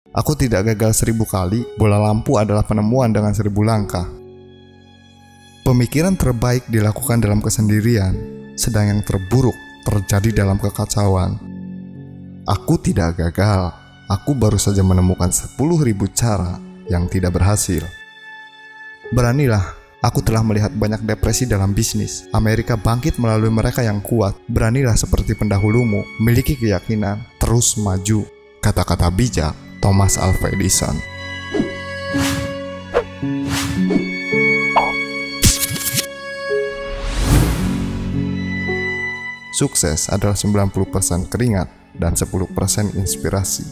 Aku tidak gagal 1000 kali, bola lampu adalah penemuan dengan 1000 langkah. Pemikiran terbaik dilakukan dalam kesendirian, sedang yang terburuk terjadi dalam kekacauan. Aku tidak gagal, aku baru saja menemukan 10.000 cara yang tidak berhasil. Beranilah, aku telah melihat banyak depresi dalam bisnis. Amerika bangkit melalui mereka yang kuat. Beranilah seperti pendahulumu, miliki keyakinan, terus maju. Kata-kata bijak Thomas Alva Edison. Sukses adalah 90% keringat dan 10% inspirasi.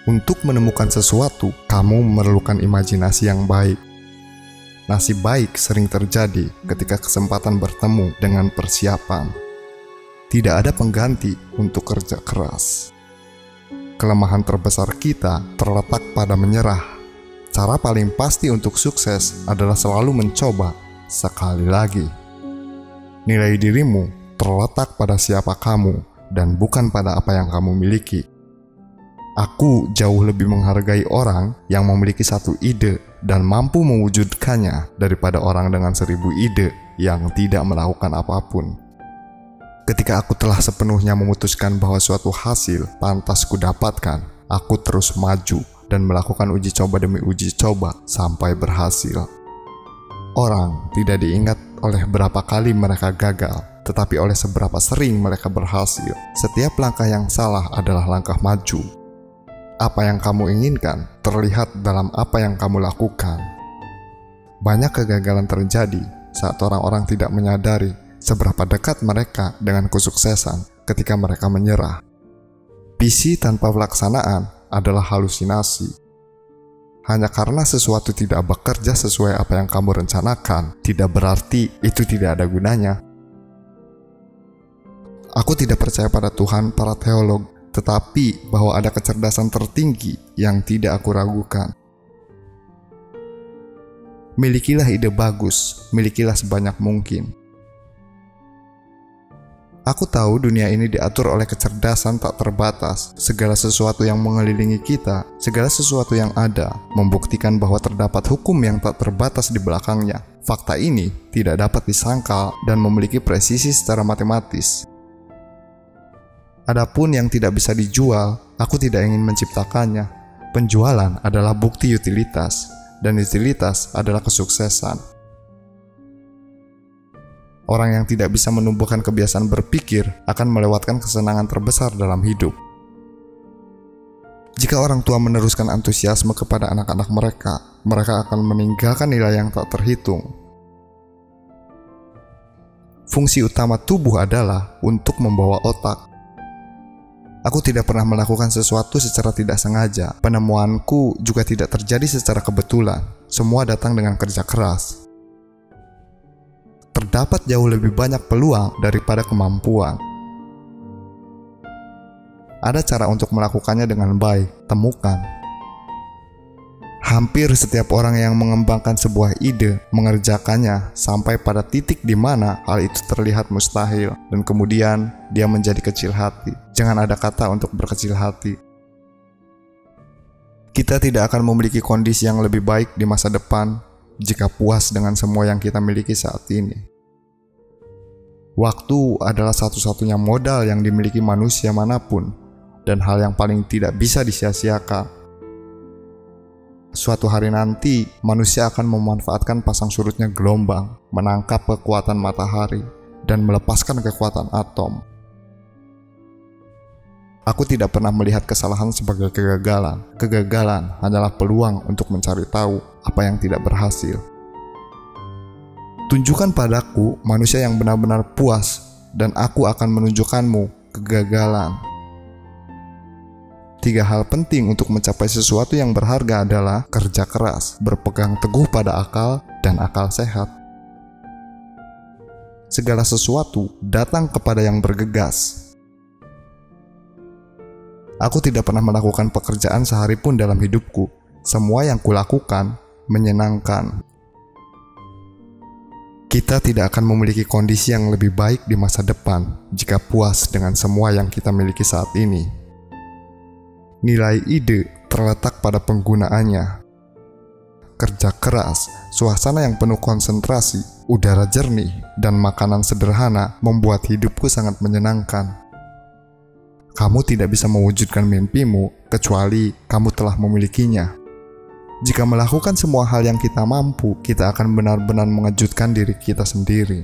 Untuk menemukan sesuatu, kamu memerlukan imajinasi yang baik. Nasib baik sering terjadi ketika kesempatan bertemu dengan persiapan. Tidak ada pengganti untuk kerja keras. Kelemahan terbesar kita terletak pada menyerah. Cara paling pasti untuk sukses adalah selalu mencoba sekali lagi. Nilai dirimu terletak pada siapa kamu dan bukan pada apa yang kamu miliki. Aku jauh lebih menghargai orang yang memiliki satu ide dan mampu mewujudkannya daripada orang dengan 1000 ide yang tidak melakukan apapun. Ketika aku telah sepenuhnya memutuskan bahwa suatu hasil pantas kudapatkan, aku terus maju dan melakukan uji coba demi uji coba sampai berhasil. Orang tidak diingat oleh berapa kali mereka gagal, tetapi oleh seberapa sering mereka berhasil. Setiap langkah yang salah adalah langkah maju. Apa yang kamu inginkan terlihat dalam apa yang kamu lakukan. Banyak kegagalan terjadi saat orang-orang tidak menyadari seberapa dekat mereka dengan kesuksesan ketika mereka menyerah. Visi tanpa pelaksanaan adalah halusinasi. Hanya karena sesuatu tidak bekerja sesuai apa yang kamu rencanakan, tidak berarti itu tidak ada gunanya. Aku tidak percaya pada Tuhan para teolog, tetapi bahwa ada kecerdasan tertinggi yang tidak aku ragukan. Milikilah ide bagus, milikilah sebanyak mungkin. Aku tahu dunia ini diatur oleh kecerdasan tak terbatas. Segala sesuatu yang mengelilingi kita, segala sesuatu yang ada, membuktikan bahwa terdapat hukum yang tak terbatas di belakangnya. Fakta ini tidak dapat disangkal dan memiliki presisi secara matematis. Adapun yang tidak bisa dijual, aku tidak ingin menciptakannya. Penjualan adalah bukti utilitas, dan utilitas adalah kesuksesan. Orang yang tidak bisa menumbuhkan kebiasaan berpikir akan melewatkan kesenangan terbesar dalam hidup. Jika orang tua meneruskan antusiasme kepada anak-anak mereka, mereka akan meninggalkan nilai yang tak terhitung. Fungsi utama tubuh adalah untuk membawa otak. Aku tidak pernah melakukan sesuatu secara tidak sengaja. Penemuanku juga tidak terjadi secara kebetulan. Semua datang dengan kerja keras. Terdapat jauh lebih banyak peluang daripada kemampuan. Ada cara untuk melakukannya dengan baik, temukan. Hampir setiap orang yang mengembangkan sebuah ide mengerjakannya sampai pada titik di mana hal itu terlihat mustahil dan kemudian dia menjadi kecil hati. Jangan ada kata untuk berkecil hati. Kita tidak akan memiliki kondisi yang lebih baik di masa depan jika puas dengan semua yang kita miliki saat ini. Waktu adalah satu-satunya modal yang dimiliki manusia manapun, dan hal yang paling tidak bisa disia-siakan. Suatu hari nanti, manusia akan memanfaatkan pasang surutnya gelombang, menangkap kekuatan matahari, dan melepaskan kekuatan atom. Aku tidak pernah melihat kesalahan sebagai kegagalan. Kegagalan hanyalah peluang untuk mencari tahu apa yang tidak berhasil. Tunjukkan padaku manusia yang benar-benar puas, dan aku akan menunjukkanmu kegagalan. 3 hal penting untuk mencapai sesuatu yang berharga adalah kerja keras, berpegang teguh pada akal, dan akal sehat. Segala sesuatu datang kepada yang bergegas. Aku tidak pernah melakukan pekerjaan sehari pun dalam hidupku. Semua yang kulakukan menyenangkan. Kita tidak akan memiliki kondisi yang lebih baik di masa depan jika puas dengan semua yang kita miliki saat ini. Nilai ide terletak pada penggunaannya. Kerja keras, suasana yang penuh konsentrasi, udara jernih, dan makanan sederhana membuat hidupku sangat menyenangkan. Kamu tidak bisa mewujudkan mimpimu kecuali kamu telah memilikinya. Jika melakukan semua hal yang kita mampu, kita akan benar-benar mengejutkan diri kita sendiri.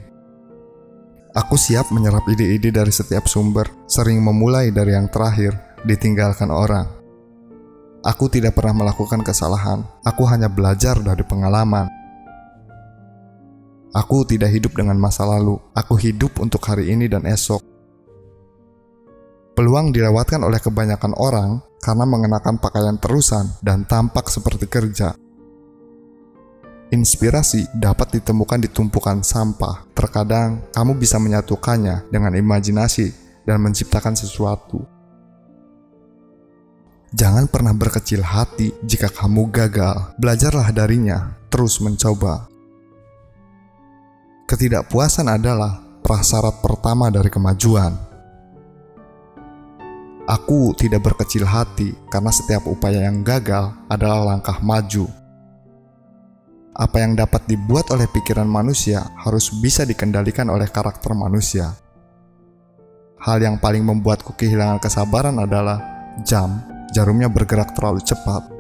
Aku siap menyerap ide-ide dari setiap sumber, sering memulai dari yang terakhir, ditinggalkan orang. Aku tidak pernah melakukan kesalahan, aku hanya belajar dari pengalaman. Aku tidak hidup dengan masa lalu, aku hidup untuk hari ini dan esok. Peluang dilewatkan oleh kebanyakan orang karena mengenakan pakaian terusan dan tampak seperti kerja. Inspirasi dapat ditemukan di tumpukan sampah. Terkadang kamu bisa menyatukannya dengan imajinasi dan menciptakan sesuatu. Jangan pernah berkecil hati jika kamu gagal. Belajarlah darinya, terus mencoba. Ketidakpuasan adalah prasyarat pertama dari kemajuan. Aku tidak berkecil hati karena setiap upaya yang gagal adalah langkah maju. Apa yang dapat dibuat oleh pikiran manusia harus bisa dikendalikan oleh karakter manusia. Hal yang paling membuatku kehilangan kesabaran adalah jarumnya bergerak terlalu cepat.